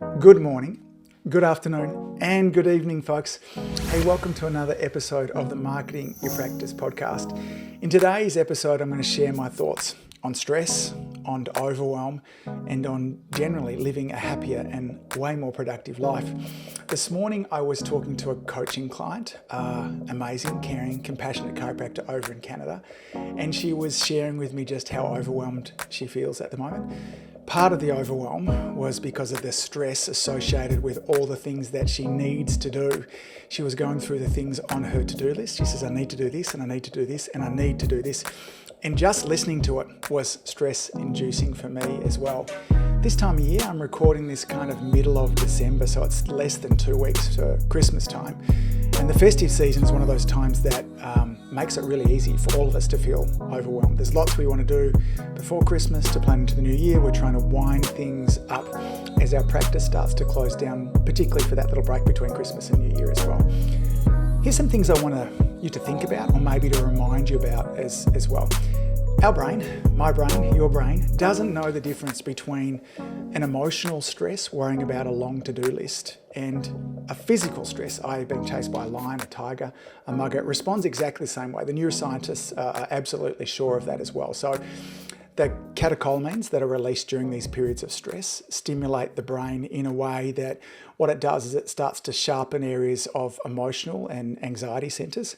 Good morning, good afternoon, and good evening, folks. Hey, welcome to another episode of the Marketing Your Practice podcast. In today's episode, I'm going to share my thoughts on stress, on overwhelm, and on generally living a happier and way more productive life. This morning, I was talking to a coaching client, amazing, caring, compassionate chiropractor over in Canada, and she was sharing with me just how overwhelmed she feels at the moment. Part of the overwhelm was because of the stress associated with all the things that she needs to do. She was going through the things on her to-do list. She says, I need to do this, and I need to do this, and I need to do this. And just listening to it was stress-inducing for me as well. This time of year, I'm recording this kind of middle of December, so it's less than 2 weeks to Christmas time. And the festive season is one of those times that makes it really easy for all of us to feel overwhelmed. There's lots we want to do before Christmas to plan into the new year. We're trying to wind things up as our practice starts to close down, particularly for that little break between Christmas and New Year as well. Here's some things I want you to think about, or maybe to remind you about as well. Our brain, my brain, your brain, doesn't know the difference between an emotional stress, worrying about a long to-do list, and a physical stress, i.e. being chased by a lion, a tiger, a mugger. It responds exactly the same way. The neuroscientists are absolutely sure of that as well. So the catecholamines that are released during these periods of stress stimulate the brain in a way that what it does is it starts to sharpen areas of emotional and anxiety centers.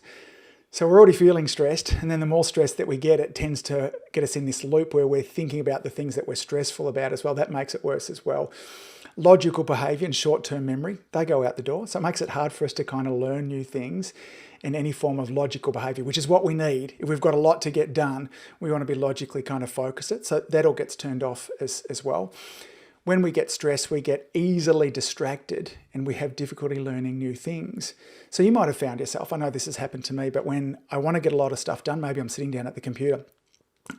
So we're already feeling stressed, and then the more stress that we get, it tends to get us in this loop where we're thinking about the things that we're stressful about as well. That makes it worse as well. Logical behavior and short-term memory, they go out the door. So it makes it hard for us to kind of learn new things in any form of logical behavior, which is what we need. If we've got a lot to get done, we want to be logically kind of focus it. So that all gets turned off as well. When we get stressed, we get easily distracted and we have difficulty learning new things. So you might have found yourself, I know this has happened to me, but when I want to get a lot of stuff done, maybe I'm sitting down at the computer,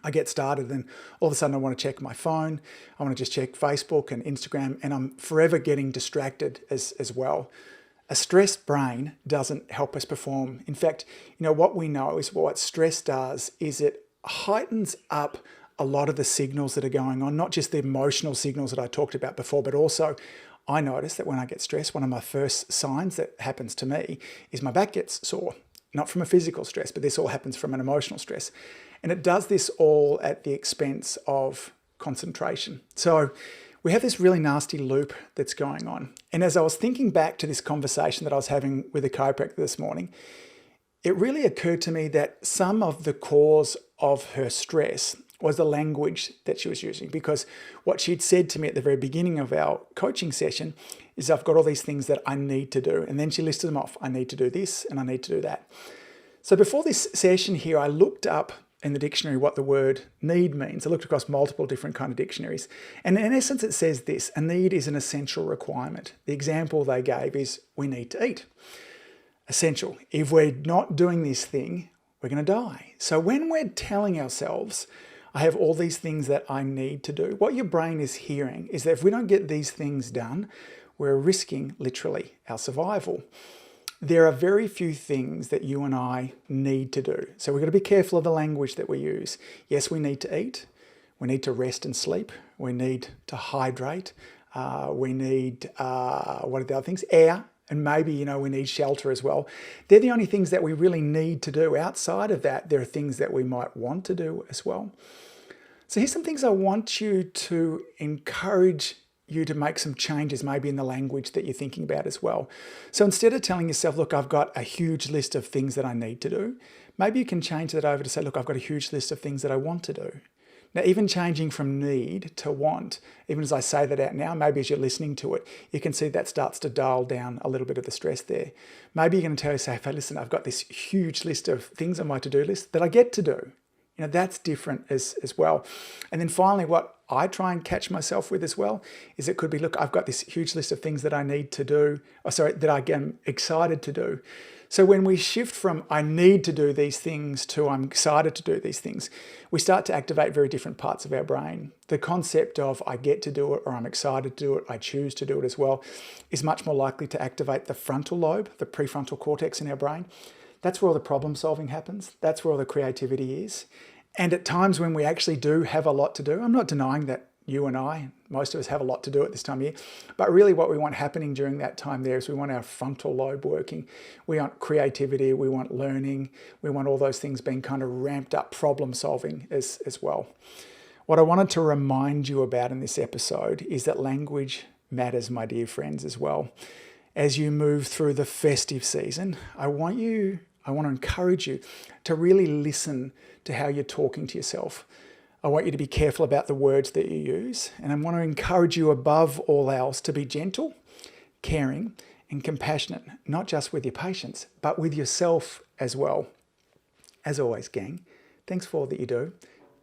I get started and all of a sudden I want to check my phone, I want to just check Facebook and Instagram, and I'm forever getting distracted as well. A stressed brain doesn't help us perform. In fact, what we know is what stress does is it heightens up a lot of the signals that are going on, not just the emotional signals that I talked about before, but also I notice that when I get stressed, one of my first signs that happens to me is my back gets sore, not from a physical stress, but this all happens from an emotional stress. And it does this all at the expense of concentration. So we have this really nasty loop that's going on. And as I was thinking back to this conversation that I was having with a chiropractor this morning, it really occurred to me that some of the cause of her stress was the language that she was using, because what she'd said to me at the very beginning of our coaching session is, I've got all these things that I need to do. And then she listed them off. I need to do this and I need to do that. So before this session here, I looked up in the dictionary what the word need means. I looked across multiple different kind of dictionaries. And in essence, it says this: a need is an essential requirement. The example they gave is we need to eat. Essential. If we're not doing this thing, we're going to die. So when we're telling ourselves, I have all these things that I need to do, what your brain is hearing is that if we don't get these things done, we're risking literally our survival. There are very few things that you and I need to do. So we've got to be careful of the language that we use. Yes, we need to eat. We need to rest and sleep. We need to hydrate. We need, what are the other things? Air. And maybe, we need shelter as well. They're the only things that we really need to do. Outside of that, there are things that we might want to do as well. So here's some things I want you to encourage you to make some changes, maybe in the language that you're thinking about as well. So instead of telling yourself, look, I've got a huge list of things that I need to do, maybe you can change that over to say, look, I've got a huge list of things that I want to do. Now, even changing from need to want, even as I say that out now, maybe as you're listening to it, you can see that starts to dial down a little bit of the stress there. Maybe you're going to tell yourself, hey, listen, I've got this huge list of things on my to-do list that I get to do. That's different as well. And then finally, what I try and catch myself with as well is it could be, look, I've got this huge list of things that I need to do, that I am excited to do. So when we shift from I need to do these things to I'm excited to do these things, we start to activate very different parts of our brain. The concept of I get to do it, or I'm excited to do it, I choose to do it as well, is much more likely to activate the frontal lobe, the prefrontal cortex in our brain. That's where all the problem solving happens. That's where all the creativity is. And at times when we actually do have a lot to do, I'm not denying that you and I, most of us have a lot to do at this time of year, but really what we want happening during that time there is we want our frontal lobe working. We want creativity, we want learning, we want all those things being kind of ramped up, problem solving as well. What I wanted to remind you about in this episode is that language matters, my dear friends, as well. As you move through the festive season, I want to encourage you to really listen to how you're talking to yourself. I want you to be careful about the words that you use, and I want to encourage you above all else to be gentle, caring, and compassionate, not just with your patients, but with yourself as well. As always, gang, thanks for all that you do.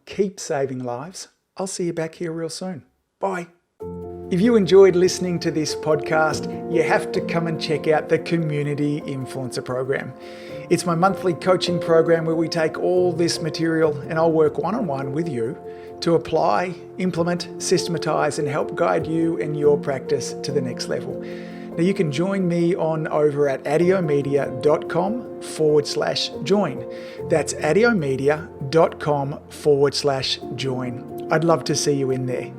Keep saving lives. I'll see you back here real soon. Bye. If you enjoyed listening to this podcast, you have to come and check out the Community Influencer Program. It's my monthly coaching program where we take all this material and I'll work one-on-one with you to apply, implement, systematize, and help guide you and your practice to the next level. Now you can join me on over at adiomedia.com/join. That's adiomedia.com/join. I'd love to see you in there.